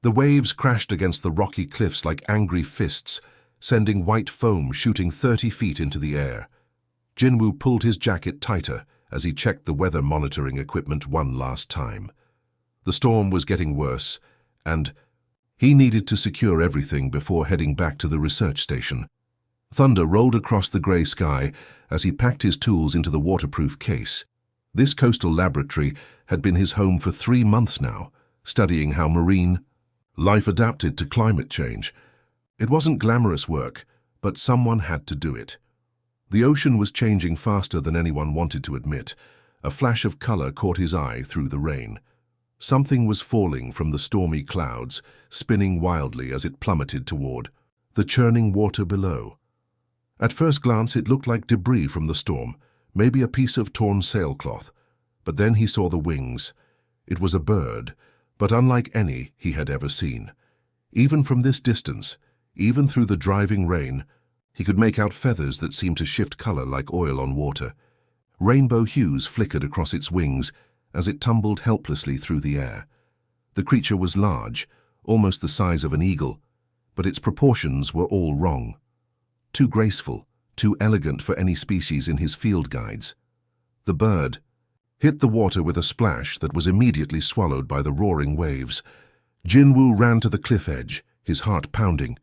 The waves crashed against the rocky cliffs like angry fists, sending white foam shooting 30 feet into the air. Jinwoo pulled his jacket tighter as he checked the weather monitoring equipment one last time. The storm was getting worse, and he needed to secure everything before heading back to the research station. Thunder rolled across the grey sky as he packed his tools into the waterproof case. This coastal laboratory had been his home for 3 months now, studying how marine life adapted to climate change. It wasn't glamorous work, but someone had to do it. The ocean was changing faster than anyone wanted to admit. A flash of color caught his eye through the rain. Something was falling from the stormy clouds, spinning wildly as it plummeted toward the churning water below. At first glance, it looked like debris from the storm, maybe a piece of torn sailcloth. But then he saw the wings. It was a bird, but unlike any he had ever seen. Even from this distance, even through the driving rain, he could make out feathers that seemed to shift color like oil on water. Rainbow hues flickered across its wings as it tumbled helplessly through the air. The creature was large, almost the size of an eagle, but its proportions were all wrong. Too graceful, too elegant for any species in his field guides. The bird hit the water with a splash that was immediately swallowed by the roaring waves. Jinwoo ran to the cliff edge, his heart pounding.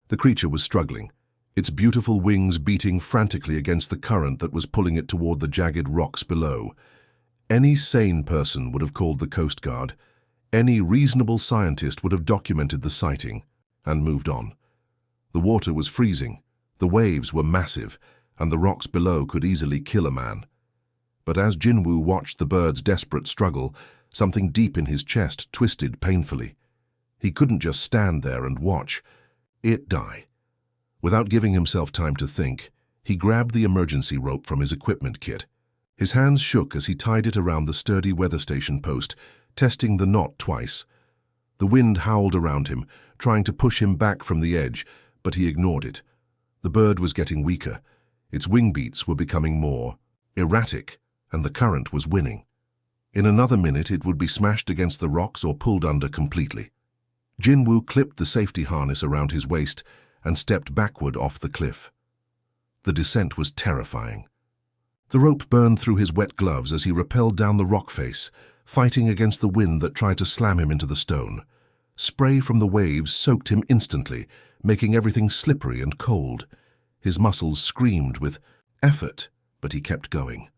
The creature was struggling, its beautiful wings beating frantically against the current that was pulling it toward the jagged rocks below. Any sane person would have called the Coast Guard. Any reasonable scientist would have documented the sighting and moved on. The water was freezing, the waves were massive, and the rocks below could easily kill a man. But as Jinwoo watched the bird's desperate struggle, something deep in his chest twisted painfully. He couldn't just stand there and watch it die. Without giving himself time to think, he grabbed the emergency rope from his equipment kit. His hands shook as he tied it around the sturdy weather station post, testing the knot twice. The wind howled around him, trying to push him back from the edge, but he ignored it. The bird was getting weaker. Its wing beats were becoming more erratic, and the current was winning. In another minute, it would be smashed against the rocks or pulled under completely. Jinwoo clipped the safety harness around his waist and stepped backward off the cliff. The descent was terrifying. The rope burned through his wet gloves as he rappelled down the rock face, fighting against the wind that tried to slam him into the stone. Spray from the waves soaked him instantly, making everything slippery and cold. His muscles screamed with effort, but he kept going.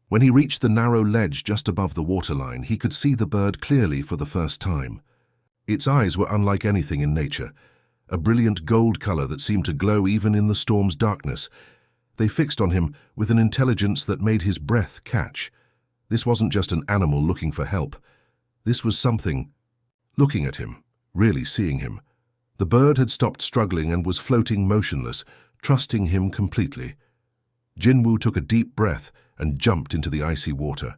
When he reached the narrow ledge just above the waterline, he could see the bird clearly for the first time. Its eyes were unlike anything in nature, a brilliant gold color that seemed to glow even in the storm's darkness. They fixed on him with an intelligence that made his breath catch. This wasn't just an animal looking for help. This was something looking at him, really seeing him. The bird had stopped struggling and was floating motionless, trusting him completely. Jinwoo took a deep breath and jumped into the icy water.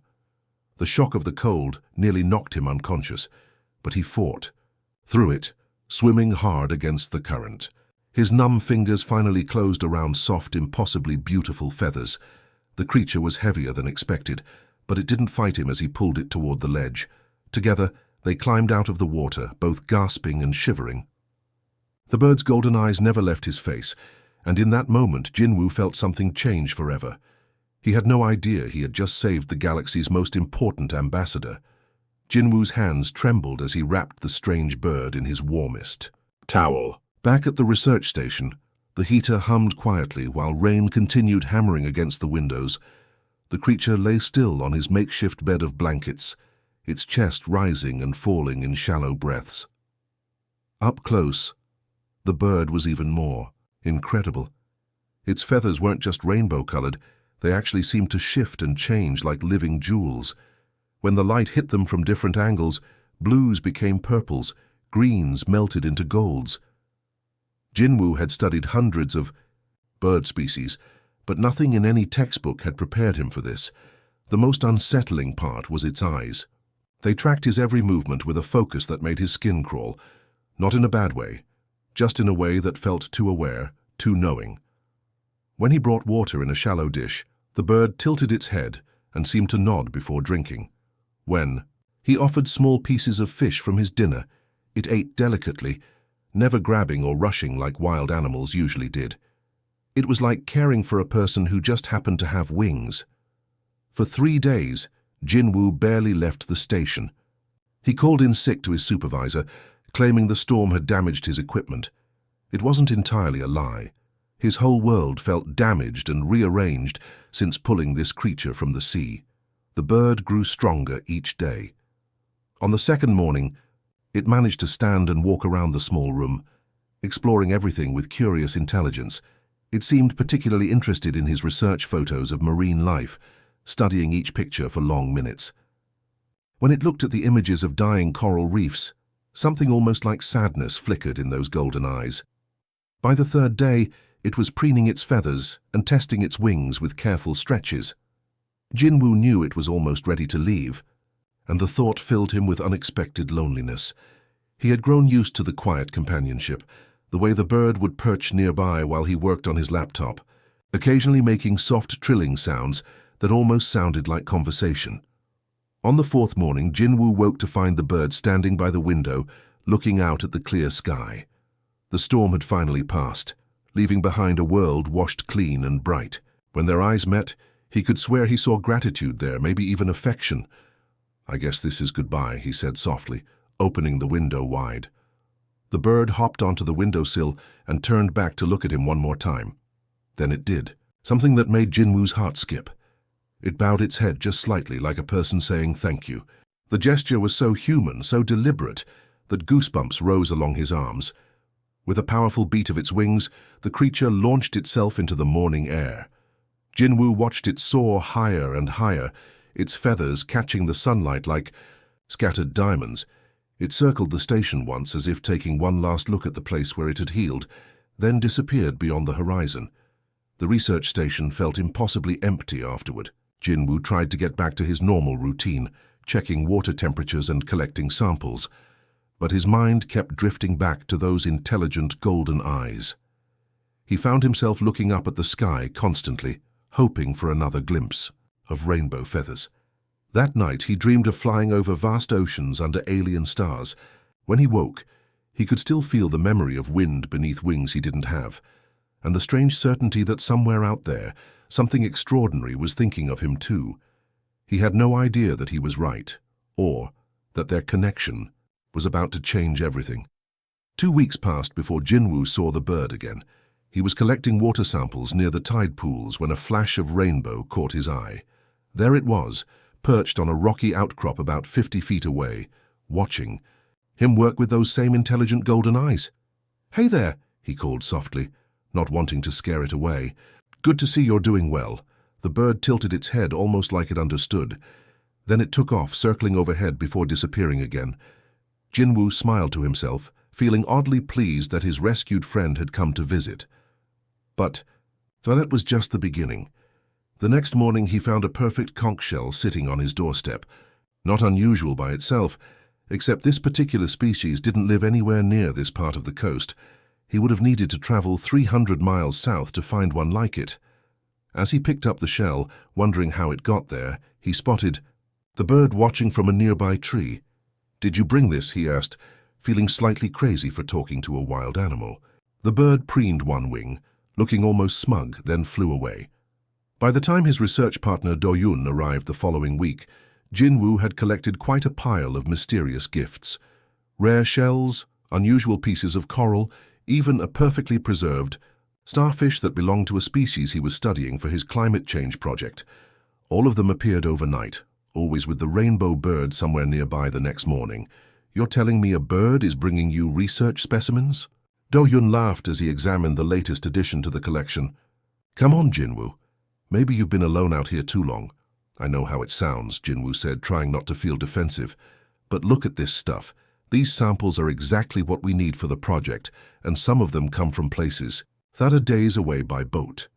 The shock of the cold nearly knocked him unconscious, but he fought through it, swimming hard against the current. His numb fingers finally closed around soft, impossibly beautiful feathers. The creature was heavier than expected, but it didn't fight him as he pulled it toward the ledge. Together, they climbed out of the water, both gasping and shivering. The bird's golden eyes never left his face, and in that moment, Jinwoo felt something change forever. He had no idea he had just saved the galaxy's most important ambassador. Jinwoo's hands trembled as he wrapped the strange bird in his warmest towel. Back at the research station, the heater hummed quietly while rain continued hammering against the windows. The creature lay still on his makeshift bed of blankets, its chest rising and falling in shallow breaths. Up close, the bird was even more incredible. Its feathers weren't just rainbow-colored, they actually seemed to shift and change like living jewels. When the light hit them from different angles, blues became purples, greens melted into golds. Jinwoo had studied hundreds of bird species, but nothing in any textbook had prepared him for this. The most unsettling part was its eyes. They tracked his every movement with a focus that made his skin crawl, not in a bad way, just in a way that felt too aware, too knowing. When he brought water in a shallow dish, the bird tilted its head and seemed to nod before drinking. When he offered small pieces of fish from his dinner, It ate delicately, never grabbing or rushing like wild animals usually did. It was like caring for a person who just happened to have wings. For 3 days, Jinwoo barely left the station. He called in sick to his supervisor, claiming the storm had damaged his equipment. It wasn't entirely a lie. His whole world felt damaged and rearranged since pulling this creature from the sea. The bird grew stronger each day. On the second morning, it managed to stand and walk around the small room, exploring everything with curious intelligence. It seemed particularly interested in his research photos of marine life, studying each picture for long minutes. When it looked at the images of dying coral reefs, something almost like sadness flickered in those golden eyes. By the third day, it was preening its feathers and testing its wings with careful stretches. Jinwoo knew it was almost ready to leave, and the thought filled him with unexpected loneliness. He had grown used to the quiet companionship, the way the bird would perch nearby while he worked on his laptop, occasionally making soft trilling sounds that almost sounded like conversation. On the fourth morning, Jinwoo woke to find the bird standing by the window, looking out at the clear sky. The storm had finally passed, leaving behind a world washed clean and bright. When their eyes met, he could swear he saw gratitude there, maybe even affection. "I guess this is goodbye," he said softly, opening the window wide. The bird hopped onto the windowsill and turned back to look at him one more time. Then it did, something that made Jinwoo's heart skip. It bowed its head just slightly, like a person saying thank you. The gesture was so human, so deliberate, that goosebumps rose along his arms. With a powerful beat of its wings, the creature launched itself into the morning air. Jinwoo watched it soar higher and higher, its feathers catching the sunlight like scattered diamonds. It circled the station once as if taking one last look at the place where it had healed, then disappeared beyond the horizon. The research station felt impossibly empty afterward. Jinwoo tried to get back to his normal routine, checking water temperatures and collecting samples, but his mind kept drifting back to those intelligent golden eyes. He found himself looking up at the sky constantly, hoping for another glimpse of rainbow feathers. That night he dreamed of flying over vast oceans under alien stars. When he woke, he could still feel the memory of wind beneath wings he didn't have, and the strange certainty that somewhere out there, something extraordinary was thinking of him too. He had no idea that he was right, or that their connection was about to change everything. 2 weeks passed before Jinwoo saw the bird again. He was collecting water samples near the tide pools when a flash of rainbow caught his eye. There it was, perched on a rocky outcrop about 50 feet away, watching him work with those same intelligent golden eyes. "Hey there," he called softly, not wanting to scare it away. "Good to see you're doing well." The bird tilted its head almost like it understood. Then it took off, circling overhead before disappearing again. Jinwoo smiled to himself, feeling oddly pleased that his rescued friend had come to visit. But that was just the beginning. The next morning he found a perfect conch shell sitting on his doorstep. Not unusual by itself, except this particular species didn't live anywhere near this part of the coast. He would have needed to travel 300 miles south to find one like it. As he picked up the shell, wondering how it got there, he spotted the bird watching from a nearby tree. "Did you bring this?" he asked, feeling slightly crazy for talking to a wild animal. The bird preened one wing, looking almost smug, then flew away. By the time his research partner Do-yun arrived the following week, Jinwoo had collected quite a pile of mysterious gifts. Rare shells, unusual pieces of coral, even a perfectly preserved starfish that belonged to a species he was studying for his climate change project. All of them appeared overnight, always with the rainbow bird somewhere nearby the next morning. "You're telling me a bird is bringing you research specimens?" Do-yun laughed as he examined the latest addition to the collection. "Come on, Jinwoo. Maybe you've been alone out here too long." "I know how it sounds," Jinwoo said, trying not to feel defensive. "But look at this stuff. These samples are exactly what we need for the project, and some of them come from places that are days away by boat."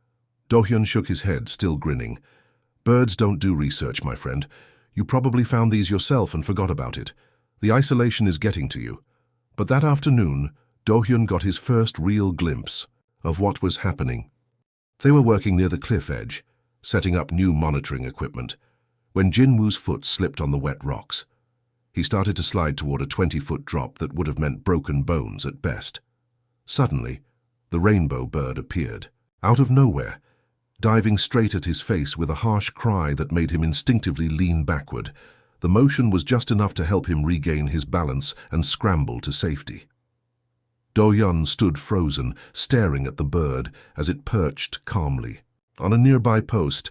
Do-hyun shook his head, still grinning. "Birds don't do research, my friend. You probably found these yourself and forgot about it. The isolation is getting to you." But that afternoon, Do-hyun got his first real glimpse of what was happening. They were working near the cliff edge, setting up new monitoring equipment, when Jinwoo's foot slipped on the wet rocks. He started to slide toward a 20-foot drop that would have meant broken bones at best. Suddenly, the rainbow bird appeared, out of nowhere, diving straight at his face with a harsh cry that made him instinctively lean backward. The motion was just enough to help him regain his balance and scramble to safety. Do-hyun stood frozen, staring at the bird as it perched calmly on a nearby post,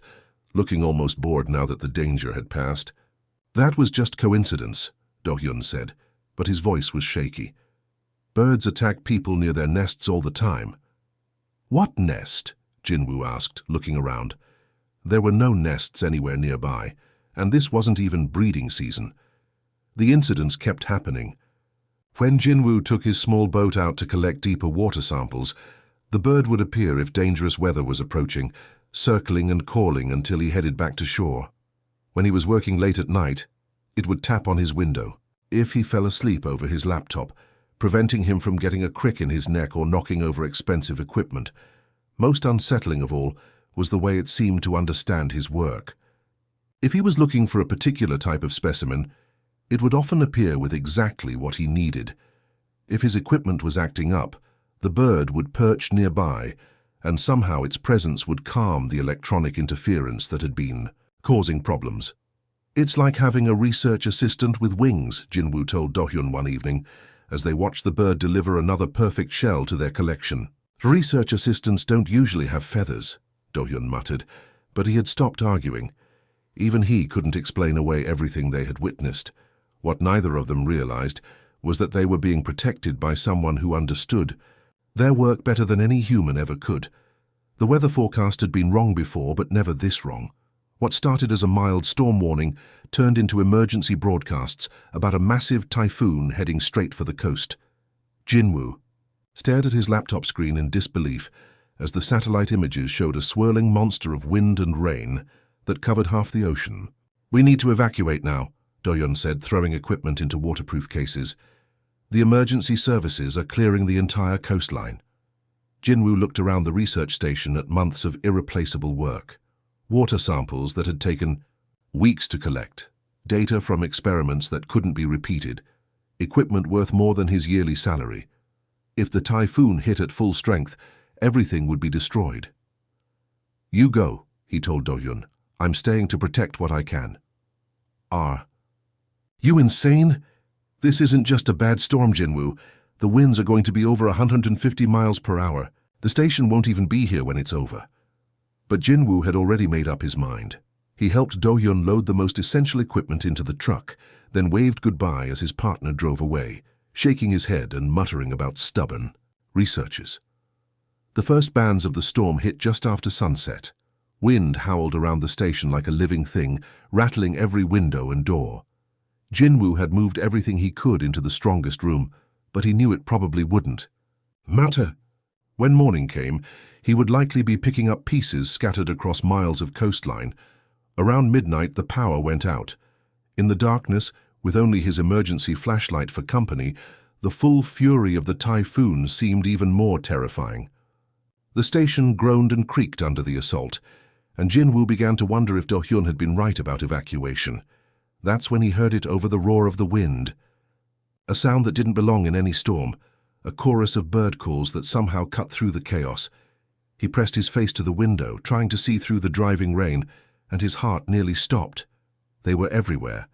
looking almost bored now that the danger had passed. "That was just coincidence," Do-hyun said, but his voice was shaky. "Birds attack people near their nests all the time." "What nest?" Jinwoo asked, looking around. There were no nests anywhere nearby, and this wasn't even breeding season. The incidents kept happening. When Jinwoo took his small boat out to collect deeper water samples, the bird would appear if dangerous weather was approaching, circling and calling until he headed back to shore. When he was working late at night, it would tap on his window, if he fell asleep over his laptop, preventing him from getting a crick in his neck or knocking over expensive equipment. Most unsettling of all was the way it seemed to understand his work. If he was looking for a particular type of specimen, it would often appear with exactly what he needed. If his equipment was acting up, the bird would perch nearby, and somehow its presence would calm the electronic interference that had been causing problems. "It's like having a research assistant with wings," Jinwoo told Do-hyun one evening, as they watched the bird deliver another perfect shell to their collection. "Research assistants don't usually have feathers," Do-hyun muttered, but he had stopped arguing. Even he couldn't explain away everything they had witnessed. What neither of them realized was that they were being protected by someone who understood their work better than any human ever could. The weather forecast had been wrong before, but never this wrong. What started as a mild storm warning turned into emergency broadcasts about a massive typhoon heading straight for the coast. Jinwoo stared at his laptop screen in disbelief as the satellite images showed a swirling monster of wind and rain that covered half the ocean. "We need to evacuate now," Do-hyun said, throwing equipment into waterproof cases. "The emergency services are clearing the entire coastline." Jinwoo looked around the research station at months of irreplaceable work. Water samples that had taken weeks to collect, data from experiments that couldn't be repeated, equipment worth more than his yearly salary. If the typhoon hit at full strength, everything would be destroyed. "You go," he told Do-hyun. "I'm staying to protect what I can." "Are you insane? This isn't just a bad storm, Jinwoo. The winds are going to be over 150 miles per hour. The station won't even be here when it's over." But Jinwoo had already made up his mind. He helped Do-hyun load the most essential equipment into the truck, then waved goodbye as his partner drove away, shaking his head and muttering about stubborn researchers. The first bands of the storm hit just after sunset. Wind howled around the station like a living thing, rattling every window and door. Jinwoo had moved everything he could into the strongest room, but he knew it probably wouldn't matter. When morning came, he would likely be picking up pieces scattered across miles of coastline. Around midnight, the power went out. In the darkness, with only his emergency flashlight for company, the full fury of the typhoon seemed even more terrifying. The station groaned and creaked under the assault, and Jinwoo began to wonder if Do-hyun had been right about evacuation. That's when he heard it over the roar of the wind. A sound that didn't belong in any storm, a chorus of bird calls that somehow cut through the chaos. He pressed his face to the window, trying to see through the driving rain, and his heart nearly stopped. They were everywhere.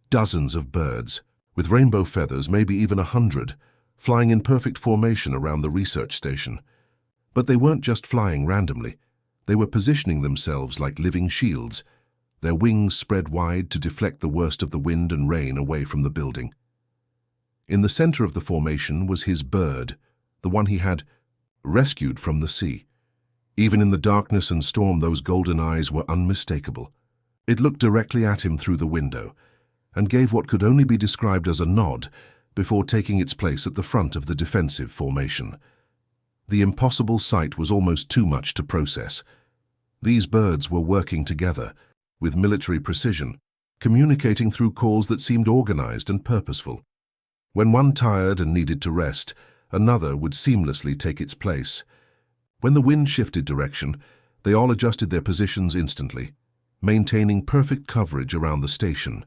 Dozens of birds, with rainbow feathers, maybe even 100, flying in perfect formation around the research station. But they weren't just flying randomly. They were positioning themselves like living shields, their wings spread wide to deflect the worst of the wind and rain away from the building. In the center of the formation was his bird, the one he had rescued from the sea. Even in the darkness and storm, those golden eyes were unmistakable. It looked directly at him through the window and gave what could only be described as a nod before taking its place at the front of the defensive formation. The impossible sight was almost too much to process. These birds were working together, with military precision, communicating through calls that seemed organized and purposeful. When one tired and needed to rest, another would seamlessly take its place. When the wind shifted direction, they all adjusted their positions instantly, maintaining perfect coverage around the station.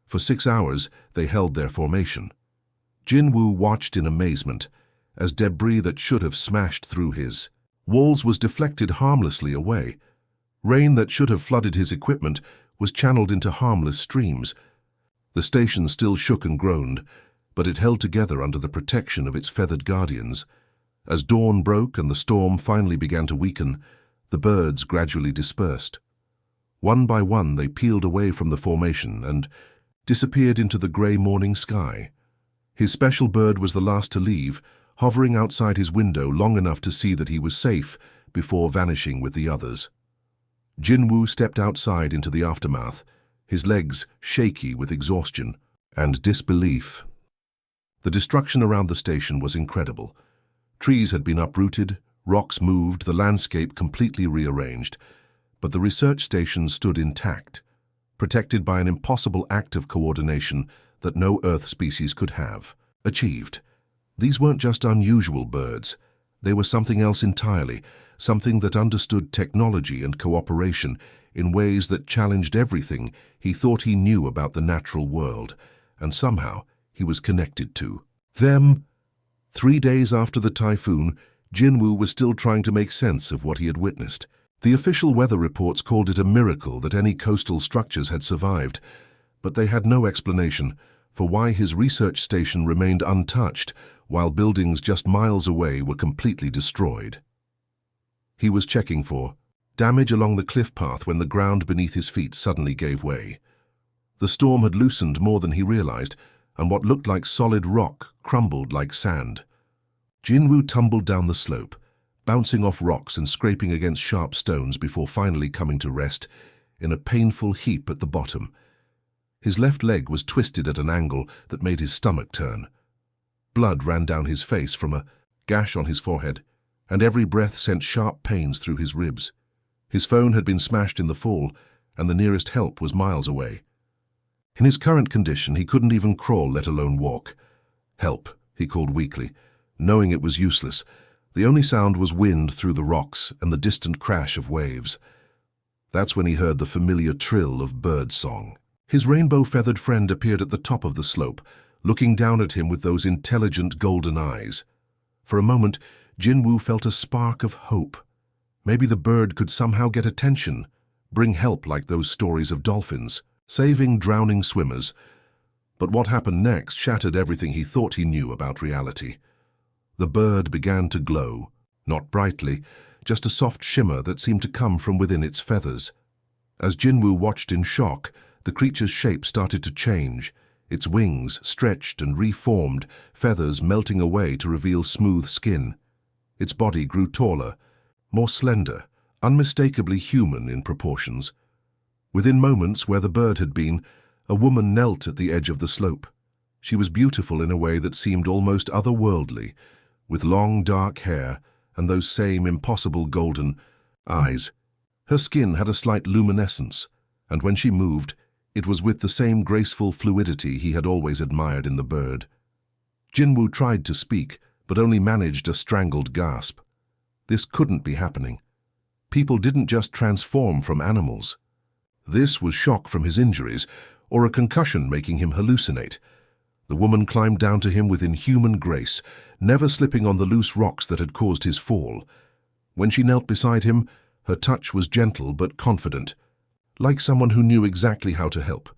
For 6 hours, they held their formation. Jinwoo watched in amazement as debris that should have smashed through his walls was deflected harmlessly away. Rain that should have flooded his equipment was channeled into harmless streams. The station still shook and groaned, but it held together under the protection of its feathered guardians. As dawn broke and the storm finally began to weaken, the birds gradually dispersed. One by one they peeled away from the formation and disappeared into the grey morning sky. His special bird was the last to leave, hovering outside his window long enough to see that he was safe before vanishing with the others. Jinwoo stepped outside into the aftermath, his legs shaky with exhaustion and disbelief. The destruction around the station was incredible. Trees had been uprooted, rocks moved, the landscape completely rearranged, but the research station stood intact, protected by an impossible act of coordination that no Earth species could have achieved. These weren't just unusual birds. They were something else entirely, something that understood technology and cooperation in ways that challenged everything he thought he knew about the natural world, and somehow he was connected to them. 3 days after the typhoon, Jinwoo was still trying to make sense of what he had witnessed. The official weather reports called it a miracle that any coastal structures had survived, but they had no explanation for why his research station remained untouched while buildings just miles away were completely destroyed. He was checking for damage along the cliff path when the ground beneath his feet suddenly gave way. The storm had loosened more than he realized, and what looked like solid rock crumbled like sand. Jinwoo tumbled down the slope, bouncing off rocks and scraping against sharp stones before finally coming to rest in a painful heap at the bottom. His left leg was twisted at an angle that made his stomach turn. Blood ran down his face from a gash on his forehead, and every breath sent sharp pains through his ribs. His phone had been smashed in the fall, and the nearest help was miles away. In his current condition, he couldn't even crawl, let alone walk. "Help," he called weakly, knowing it was useless. The only sound was wind through the rocks and the distant crash of waves. That's when he heard the familiar trill of bird song. His rainbow-feathered friend appeared at the top of the slope, looking down at him with those intelligent golden eyes. For a moment, Jinwoo felt a spark of hope. Maybe the bird could somehow get attention, bring help like those stories of dolphins, saving drowning swimmers. But what happened next shattered everything he thought he knew about reality. The bird began to glow, not brightly, just a soft shimmer that seemed to come from within its feathers. As Jinwoo watched in shock, the creature's shape started to change. Its wings stretched and reformed, feathers melting away to reveal smooth skin. Its body grew taller, more slender, unmistakably human in proportions. Within moments where the bird had been, a woman knelt at the edge of the slope. She was beautiful in a way that seemed almost otherworldly, with long dark hair and those same impossible golden eyes. Her skin had a slight luminescence, and when she moved, it was with the same graceful fluidity he had always admired in the bird. Jinwoo tried to speak, but only managed a strangled gasp. This couldn't be happening. People didn't just transform from animals. This was shock from his injuries, or a concussion making him hallucinate. The woman climbed down to him with inhuman grace, never slipping on the loose rocks that had caused his fall. When she knelt beside him, her touch was gentle but confident, like someone who knew exactly how to help.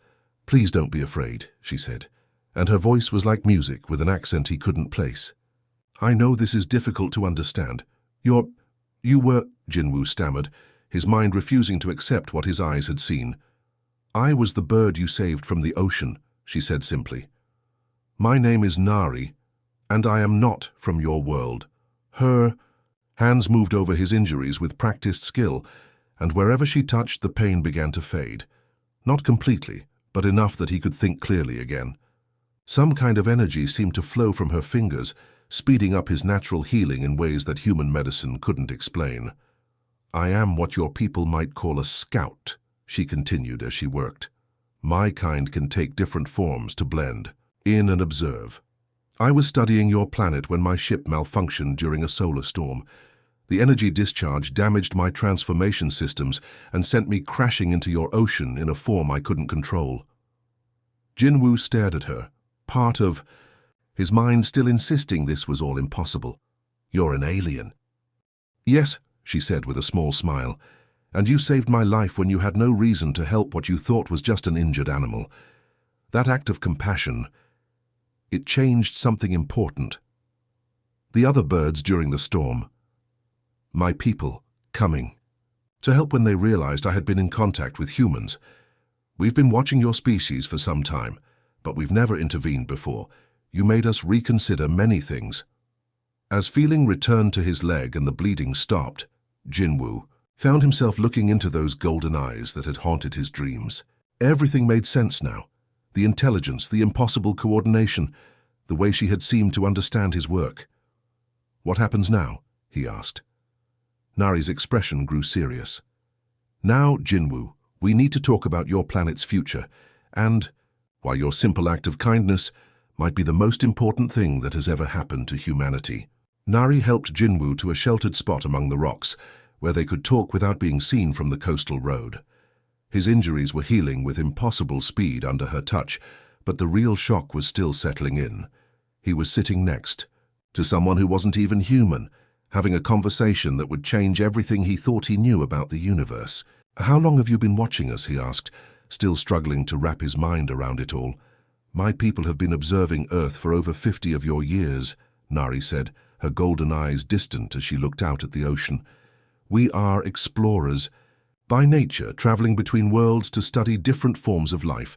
"Please don't be afraid," she said, and her voice was like music with an accent he couldn't place. "I know this is difficult to understand. You were," Jinwoo stammered, his mind refusing to accept what his eyes had seen. "I was the bird you saved from the ocean," she said simply. "My name is Nari, and I am not from your world." Her hands moved over his injuries with practiced skill, and wherever she touched, the pain began to fade. Not completely, but enough that he could think clearly again. Some kind of energy seemed to flow from her fingers, speeding up his natural healing in ways that human medicine couldn't explain. "I am what your people might call a scout," she continued as she worked. "My kind can take different forms to blend in and observe. I was studying your planet when my ship malfunctioned during a solar storm. The energy discharge damaged my transformation systems and sent me crashing into your ocean in a form I couldn't control." Jinwoo stared at her, part of his mind still insisting this was all impossible. "You're an alien." "Yes," she said with a small smile, "and you saved my life when you had no reason to help what you thought was just an injured animal. That act of compassion, it changed something important. The other birds during the storm, my people, coming to help when they realized I had been in contact with humans. We've been watching your species for some time, but we've never intervened before. You made us reconsider many things." As feeling returned to his leg and the bleeding stopped, Jinwoo found himself looking into those golden eyes that had haunted his dreams. Everything made sense now. The intelligence, the impossible coordination, the way she had seemed to understand his work. "What happens now?" he asked. Nari's expression grew serious. "Now, Jinwoo, we need to talk about your planet's future, and why your simple act of kindness might be the most important thing that has ever happened to humanity." Nari helped Jinwoo to a sheltered spot among the rocks, where they could talk without being seen from the coastal road. His injuries were healing with impossible speed under her touch, but the real shock was still settling in. He was sitting next to someone who wasn't even human, having a conversation that would change everything he thought he knew about the universe. "How long have you been watching us?" he asked, still struggling to wrap his mind around it all. "My people have been observing Earth for over 50 of your years," Nari said, her golden eyes distant as she looked out at the ocean. "We are explorers, by nature traveling between worlds to study different forms of life.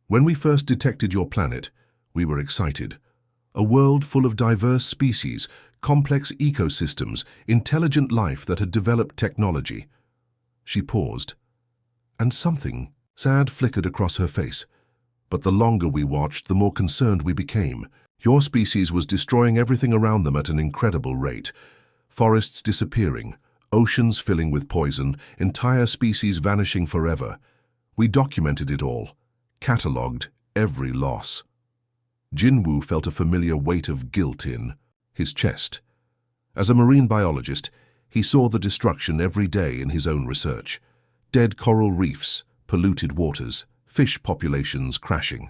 When we first detected your planet, we were excited. A world full of diverse species, complex ecosystems, intelligent life that had developed technology." She paused, and something sad flickered across her face. "But the longer we watched, the more concerned we became. Your species was destroying everything around them at an incredible rate. Forests disappearing, oceans filling with poison, entire species vanishing forever. We documented it all, catalogued every loss." Jinwoo felt a familiar weight of guilt in his chest. As a marine biologist, he saw the destruction every day in his own research. Dead coral reefs, polluted waters, fish populations crashing.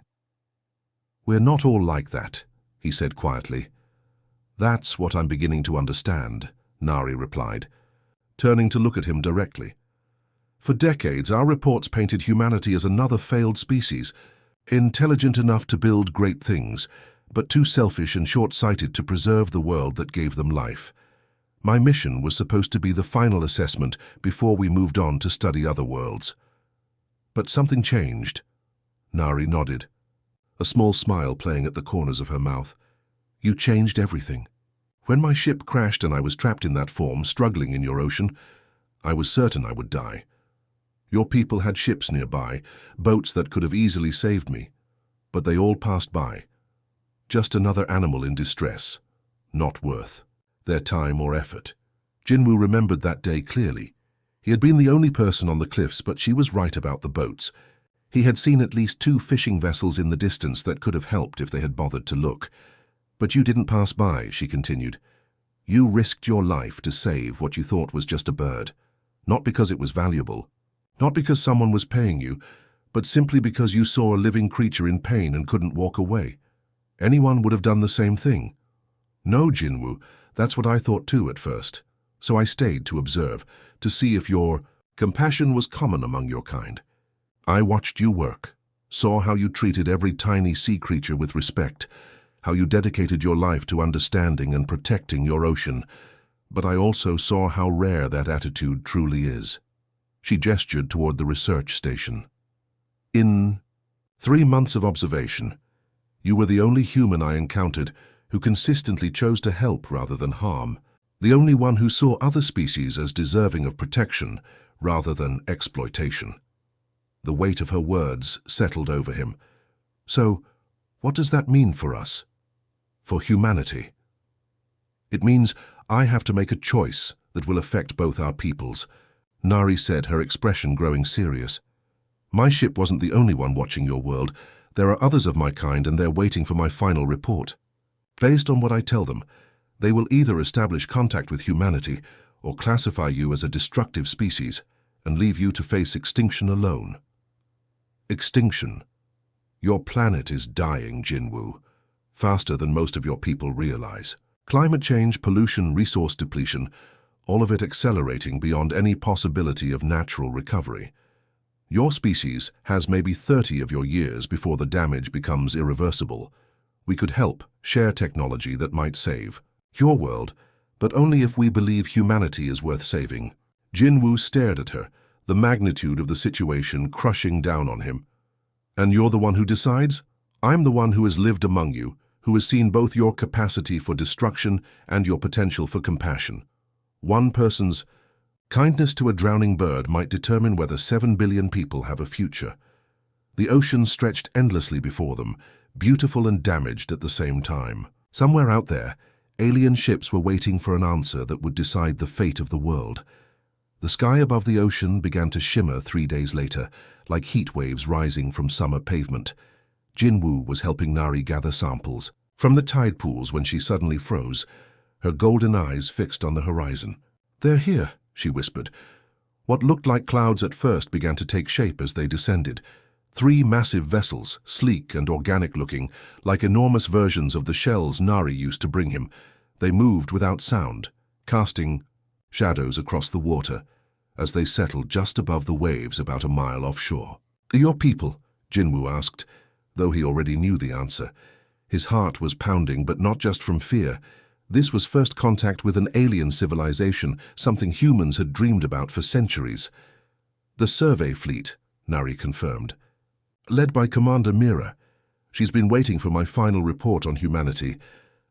"We're not all like that," he said quietly. "That's what I'm beginning to understand," Nari replied, turning to look at him directly. "For decades, our reports painted humanity as another failed species, intelligent enough to build great things, but too selfish and short-sighted to preserve the world that gave them life. My mission was supposed to be the final assessment before we moved on to study other worlds. But something changed." Nari nodded, a small smile playing at the corners of her mouth. "You changed everything. When my ship crashed and I was trapped in that form, struggling in your ocean, I was certain I would die. Your people had ships nearby, boats that could have easily saved me, but they all passed by. Just another animal in distress, not worth their time or effort." Jinwoo remembered that day clearly. He had been the only person on the cliffs, but she was right about the boats. He had seen at least 2 fishing vessels in the distance that could have helped if they had bothered to look. "But you didn't pass by," she continued. "You risked your life to save what you thought was just a bird, not because it was valuable, not because someone was paying you, but simply because you saw a living creature in pain and couldn't walk away. Anyone would have done the same thing." "No, Jinwoo, that's what I thought too at first. So I stayed to observe, to see if your compassion was common among your kind. I watched you work, saw how you treated every tiny sea creature with respect, how you dedicated your life to understanding and protecting your ocean. But I also saw how rare that attitude truly is." She gestured toward the research station. "In 3 months of observation, you were the only human I encountered who consistently chose to help rather than harm, the only one who saw other species as deserving of protection rather than exploitation." The weight of her words settled over him. "So, what does that mean for us? For humanity?" "It means I have to make a choice that will affect both our peoples," Nari said, her expression growing serious. "My ship wasn't the only one watching your world. There are others of my kind, and they're waiting for my final report. Based on what I tell them, they will either establish contact with humanity or classify you as a destructive species and leave you to face extinction alone." "Extinction?" Your planet is dying, Jinwoo, faster than most of your people realize. Climate change, pollution, resource depletion, all of it accelerating beyond any possibility of natural recovery. Your species has maybe 30 of your years before the damage becomes irreversible. We could help, share technology that might save your world, but only if we believe humanity is worth saving. Jinwoo stared at her, the magnitude of the situation crushing down on him. And you're the one who decides? I'm the one who has lived among you, who has seen both your capacity for destruction and your potential for compassion. One person's kindness to a drowning bird might determine whether 7 billion people have a future. The ocean stretched endlessly before them, beautiful and damaged at the same time. Somewhere out there, alien ships were waiting for an answer that would decide the fate of the world. The sky above the ocean began to shimmer 3 days later, like heat waves rising from summer pavement. Jinwoo was helping Nari gather samples from the tide pools when she suddenly froze, her golden eyes fixed on the horizon. "They're here," she whispered. What looked like clouds at first began to take shape as they descended. 3 massive vessels, sleek and organic-looking, like enormous versions of the shells Nari used to bring him. They moved without sound, casting shadows across the water as they settled just above the waves about a mile offshore. "Your people?" Jinwoo asked, though he already knew the answer. His heart was pounding, but not just from fear. This was first contact with an alien civilization, something humans had dreamed about for centuries. "The survey fleet," Nari confirmed. "Led by Commander Mira. She's been waiting for my final report on humanity."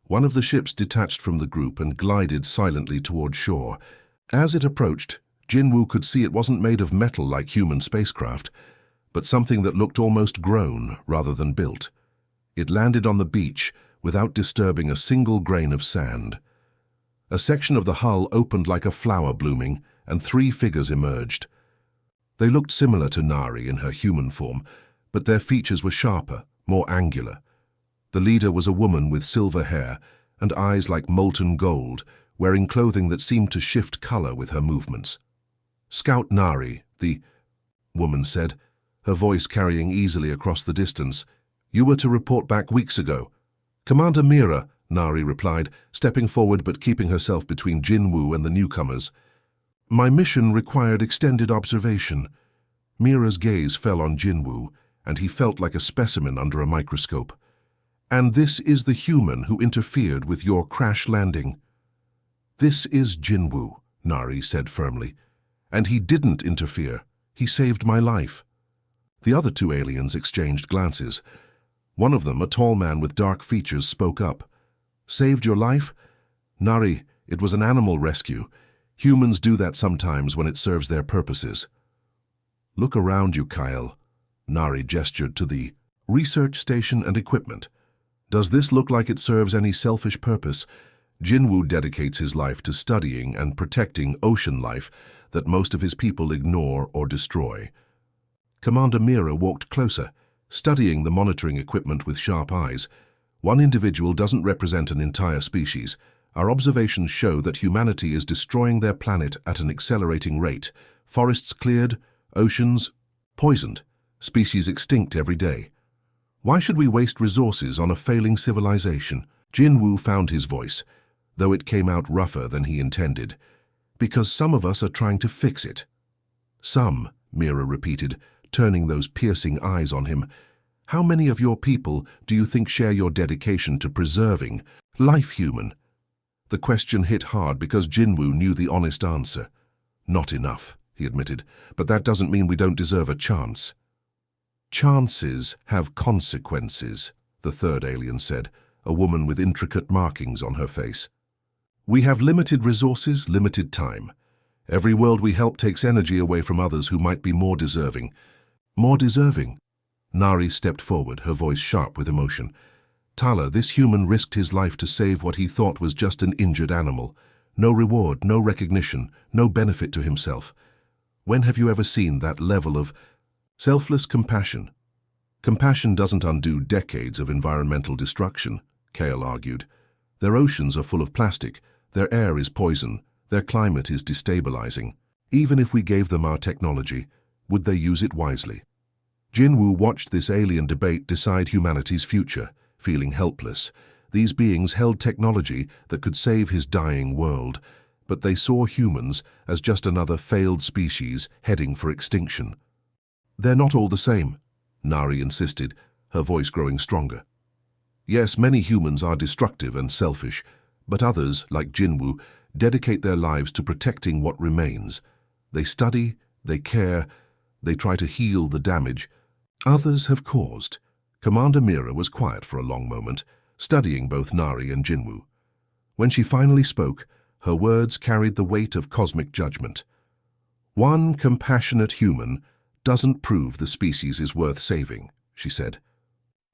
One of the ships detached from the group and glided silently toward shore. As it approached, Jinwoo could see it wasn't made of metal like human spacecraft, but something that looked almost grown rather than built. It landed on the beach without disturbing a single grain of sand. A section of the hull opened like a flower blooming, and 3 figures emerged. They looked similar to Nari in her human form, but their features were sharper, more angular. The leader was a woman with silver hair and eyes like molten gold, wearing clothing that seemed to shift color with her movements. "Scout Nari," the woman said, her voice carrying easily across the distance. "You were to report back weeks ago." "Commander Mira," Nari replied, stepping forward but keeping herself between Jinwoo and the newcomers. "My mission required extended observation." Mira's gaze fell on Jinwoo, and he felt like a specimen under a microscope. "And this is the human who interfered with your crash landing." "This is Jinwoo," Nari said firmly. "And he didn't interfere. He saved my life." The other 2 aliens exchanged glances. One of them, a tall man with dark features, spoke up. "Saved your life? Nari, it was an animal rescue. Humans do that sometimes when it serves their purposes." "Look around you, Kyle." Nari gestured to the research station and equipment. "Does this look like it serves any selfish purpose?" Jinwoo dedicates his life to studying and protecting ocean life that most of his people ignore or destroy. Commander Mira walked closer, studying the monitoring equipment with sharp eyes. "One individual doesn't represent an entire species. Our observations show that humanity is destroying their planet at an accelerating rate. Forests cleared, oceans poisoned, species extinct every day. Why should we waste resources on a failing civilization?" Jinwoo found his voice, though it came out rougher than he intended. "Because some of us are trying to fix it." "Some," Mira repeated, turning those piercing eyes on him. "How many of your people do you think share your dedication to preserving life, human?" The question hit hard because Jinwoo knew the honest answer. "Not enough," he admitted, "but that doesn't mean we don't deserve a chance." "Chances have consequences," the 3rd alien said, a woman with intricate markings on her face. "We have limited resources, limited time. Every world we help takes energy away from others who might be more deserving." "More deserving?" Nari stepped forward, her voice sharp with emotion. "Tala, this human risked his life to save what he thought was just an injured animal. No reward, no recognition, no benefit to himself. When have you ever seen that level of selfless compassion?" "Compassion doesn't undo decades of environmental destruction," Kale argued. "Their oceans are full of plastic, their air is poison, their climate is destabilizing. Even if we gave them our technology, would they use it wisely?" Jinwoo watched this alien debate decide humanity's future, feeling helpless. These beings held technology that could save his dying world, but they saw humans as just another failed species heading for extinction. "They're not all the same," Nari insisted, her voice growing stronger. "Yes, many humans are destructive and selfish, but others, like Jinwoo, dedicate their lives to protecting what remains. They study, they care, they try to heal the damage others have caused." Commander Mira was quiet for a long moment, studying both Nari and Jinwoo. When she finally spoke, her words carried the weight of cosmic judgment. "One compassionate human doesn't prove the species is worth saving," she said.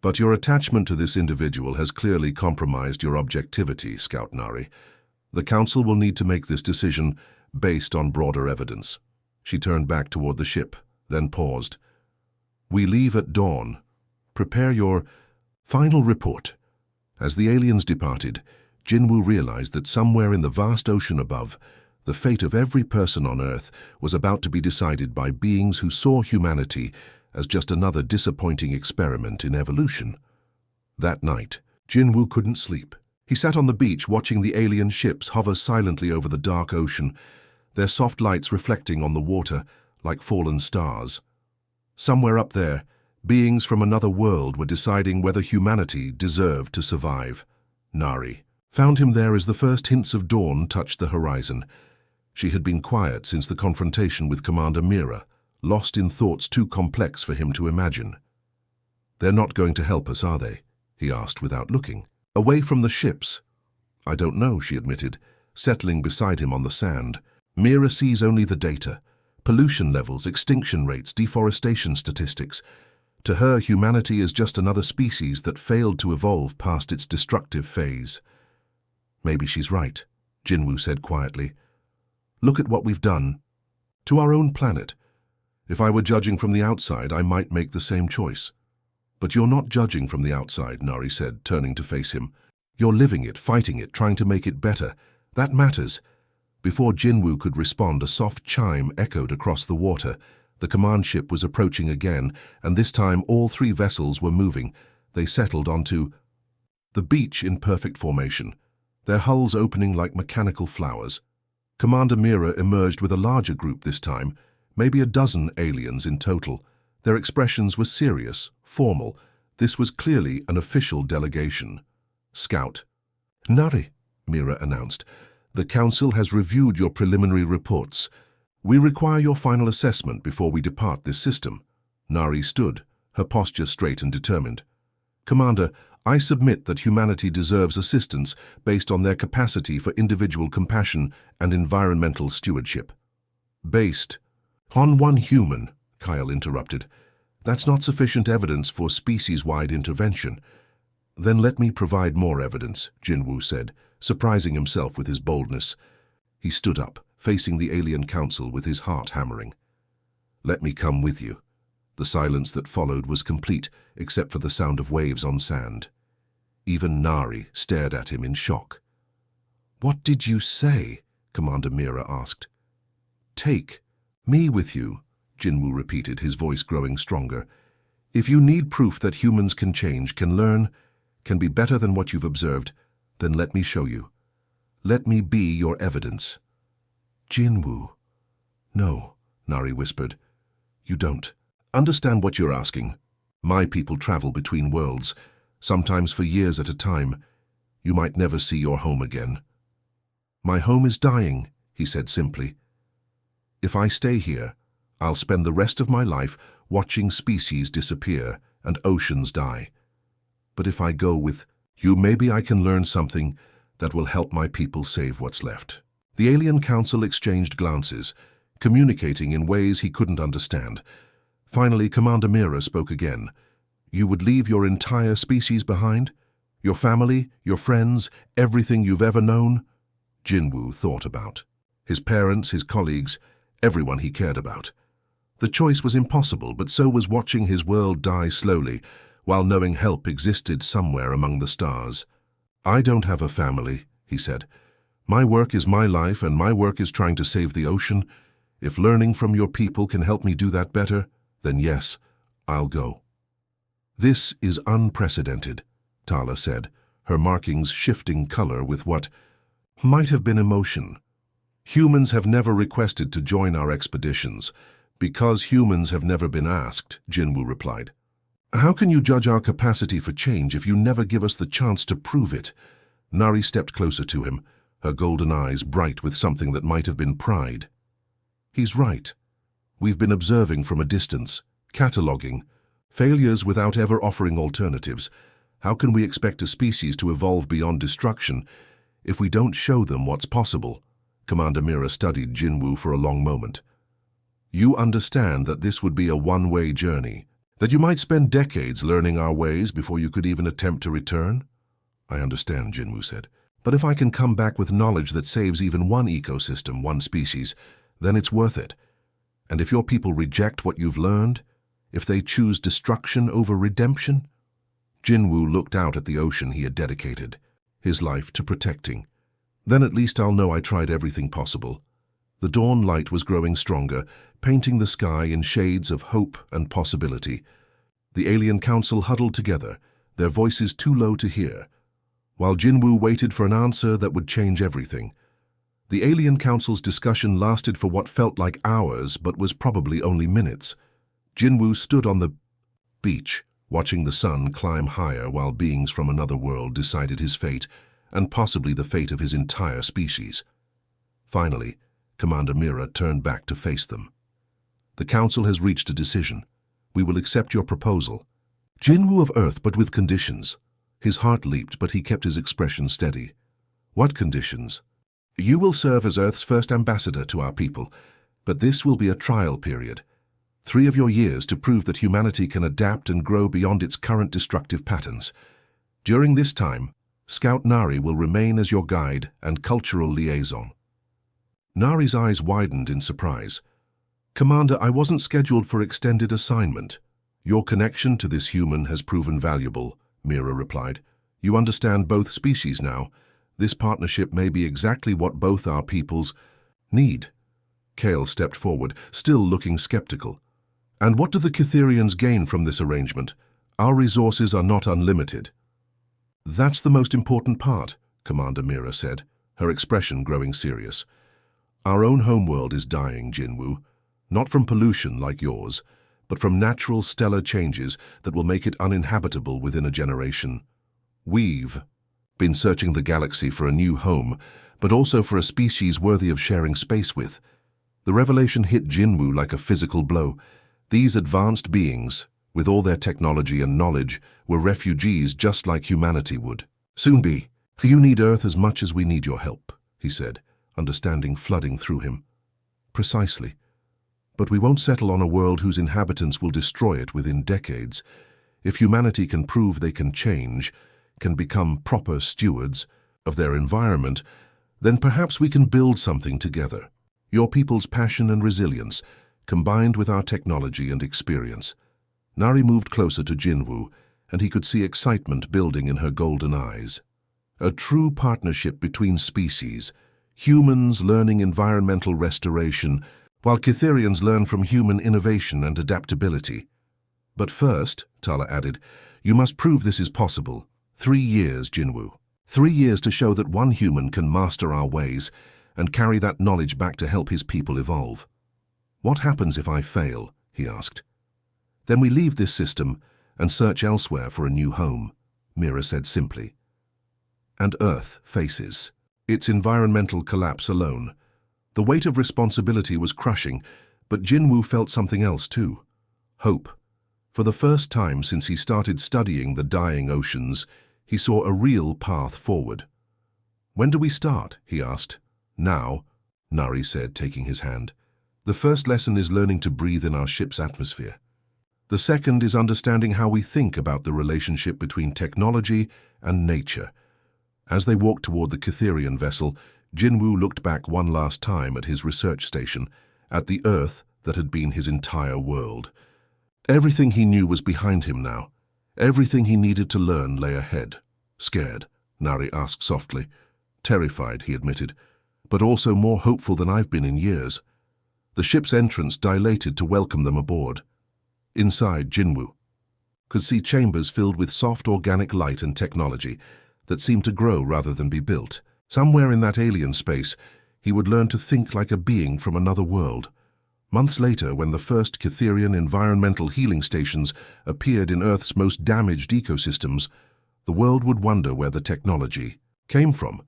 "But your attachment to this individual has clearly compromised your objectivity, Scout Nari. The Council will need to make this decision based on broader evidence." She turned back toward the ship, then paused. "We leave at dawn. Prepare your final report." As the aliens departed, Jinwoo realized that somewhere in the vast ocean above, the fate of every person on Earth was about to be decided by beings who saw humanity as just another disappointing experiment in evolution. That night, Jinwoo couldn't sleep. He sat on the beach watching the alien ships hover silently over the dark ocean, their soft lights reflecting on the water like fallen stars. Somewhere up there, beings from another world were deciding whether humanity deserved to survive. Nari found him there as the first hints of dawn touched the horizon. She had been quiet since the confrontation with Commander Mira, lost in thoughts too complex for him to imagine. "They're not going to help us, are they?" he asked without looking. "Away from the ships?" "I don't know," she admitted, settling beside him on the sand. "Mira sees only the data. Pollution levels, extinction rates, deforestation statistics. To her, humanity is just another species that failed to evolve past its destructive phase." "Maybe she's right," Jinwoo said quietly. "Look at what we've done to our own planet. If I were judging from the outside, I might make the same choice." "But you're not judging from the outside," Nari said, turning to face him. "You're living it, fighting it, trying to make it better. That matters." Before Jinwoo could respond, a soft chime echoed across the water. The command ship was approaching again, and this time all three vessels were moving. They settled onto the beach in perfect formation, their hulls opening like mechanical flowers. Commander Mira emerged with a larger group this time, maybe a dozen aliens in total. Their expressions were serious, formal. This was clearly an official delegation. "Scout." "Nari," Mira announced. "The Council has reviewed your preliminary reports. We require your final assessment before we depart this system." Nari stood, her posture straight and determined. "Commander, I submit that humanity deserves assistance based on their capacity for individual compassion and environmental stewardship." "Based on one human," Kyle interrupted. "That's not sufficient evidence for species-wide intervention." "Then let me provide more evidence," Jinwoo said, surprising himself with his boldness. He stood up, facing the alien council with his heart hammering. "Let me come with you." The silence that followed was complete, except for the sound of waves on sand. Even Nari stared at him in shock. "What did you say?" Commander Mira asked. "Take me with you," Jinwoo repeated, his voice growing stronger. "If you need proof that humans can change, can learn, can be better than what you've observed, then let me show you. Let me be your evidence." "Jinwoo." "No," Nari whispered. "You don't understand what you're asking. My people travel between worlds, sometimes for years at a time. You might never see your home again." "My home is dying," he said simply. "If I stay here, I'll spend the rest of my life watching species disappear and oceans die. But if I go with you, maybe I can learn something that will help my people save what's left." The alien council exchanged glances, communicating in ways he couldn't understand. Finally, Commander Mira spoke again. "You would leave your entire species behind? Your family, your friends, everything you've ever known?" Jinwoo thought about his parents, his colleagues, everyone he cared about. The choice was impossible, but so was watching his world die slowly, while knowing help existed somewhere among the stars. "I don't have a family," he said. "My work is my life, and my work is trying to save the ocean. If learning from your people can help me do that better, then yes, I'll go. This is unprecedented, Tala said, her markings shifting color with what might have been emotion. Humans have never requested to join our expeditions. Because humans have never been asked, Jinwoo replied. How can you judge our capacity for change if you never give us the chance to prove it? Nari stepped closer to him, her golden eyes bright with something that might have been pride. He's right. We've been observing from a distance, cataloging, failures without ever offering alternatives. How can we expect a species to evolve beyond destruction if we don't show them what's possible? Commander Mira studied Jinwoo for a long moment. You understand that this would be a one-way journey, that you might spend decades learning our ways before you could even attempt to return? I understand, Jinwoo said. But if I can come back with knowledge that saves even one ecosystem, one species, then it's worth it. And if your people reject what you've learned, if they choose destruction over redemption? Jinwoo looked out at the ocean he had dedicated his life to protecting. Then at least I'll know I tried everything possible. The dawn light was growing stronger, painting the sky in shades of hope and possibility. The alien council huddled together, their voices too low to hear, while Jinwoo waited for an answer that would change everything. The alien council's discussion lasted for what felt like hours, but was probably only minutes. Jinwoo stood on the beach, watching the sun climb higher while beings from another world decided his fate, and possibly the fate of his entire species. Finally, Commander Mira turned back to face them. The Council has reached a decision. We will accept your proposal. Jinwoo of Earth, but with conditions. His heart leaped, but he kept his expression steady. What conditions? You will serve as Earth's first ambassador to our people, but this will be a trial period. 3 of your years to prove that humanity can adapt and grow beyond its current destructive patterns. During this time, Scout Nari will remain as your guide and cultural liaison. Nari's eyes widened in surprise. Commander, I wasn't scheduled for extended assignment. Your connection to this human has proven valuable, Mira replied. You understand both species now. This partnership may be exactly what both our peoples need. Kale stepped forward, still looking skeptical. And what do the Cytherians gain from this arrangement? Our resources are not unlimited. That's the most important part, Commander Mira said, her expression growing serious. Our own homeworld is dying, Jinwoo. Not from pollution like yours, but from natural stellar changes that will make it uninhabitable within a generation. We've been searching the galaxy for a new home, but also for a species worthy of sharing space with. The revelation hit Jinwoo like a physical blow. These advanced beings, with all their technology and knowledge, were refugees just like humanity would. Soon be. You need Earth as much as we need your help, he said, understanding flooding through him. Precisely. But we won't settle on a world whose inhabitants will destroy it within decades. If humanity can prove they can change, can become proper stewards of their environment, then perhaps we can build something together. Your people's passion and resilience, combined with our technology and experience. Nari moved closer to Jinwoo, and he could see excitement building in her golden eyes. A true partnership between species, humans learning environmental restoration, while Cytherians learn from human innovation and adaptability. But first, Tala added, you must prove this is possible. 3 years, Jinwoo. 3 years to show that one human can master our ways and carry that knowledge back to help his people evolve. What happens if I fail? He asked. Then we leave this system and search elsewhere for a new home, Mira said simply. And Earth faces its environmental collapse alone. The weight of responsibility was crushing, but Jinwoo felt something else too. Hope. For the first time since he started studying the dying oceans, he saw a real path forward. When do we start? He asked. Now, Nari said, taking his hand. The first lesson is learning to breathe in our ship's atmosphere. The second is understanding how we think about the relationship between technology and nature. As they walked toward the Cytherian vessel, Jinwoo looked back one last time at his research station, at the Earth that had been his entire world. Everything he knew was behind him now. Everything he needed to learn lay ahead. Scared, Nari asked softly. Terrified, he admitted, but also more hopeful than I've been in years. The ship's entrance dilated to welcome them aboard. Inside, Jinwoo could see chambers filled with soft organic light and technology that seemed to grow rather than be built. Somewhere in that alien space, he would learn to think like a being from another world. Months later, when the first Cytherian environmental healing stations appeared in Earth's most damaged ecosystems, the world would wonder where the technology came from.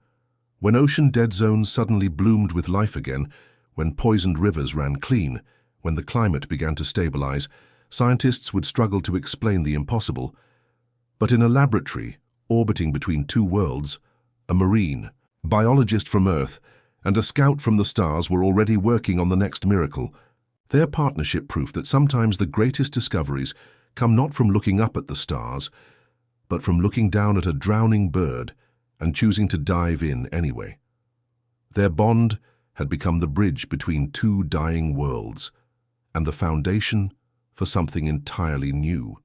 When ocean dead zones suddenly bloomed with life again, when poisoned rivers ran clean, when the climate began to stabilize, scientists would struggle to explain the impossible. But in a laboratory, orbiting between two worlds, a marine, biologist from Earth, and a scout from the stars were already working on the next miracle. Their partnership proved that sometimes the greatest discoveries come not from looking up at the stars, but from looking down at a drowning bird and choosing to dive in anyway. Their bond had become the bridge between two dying worlds, and the foundation for something entirely new.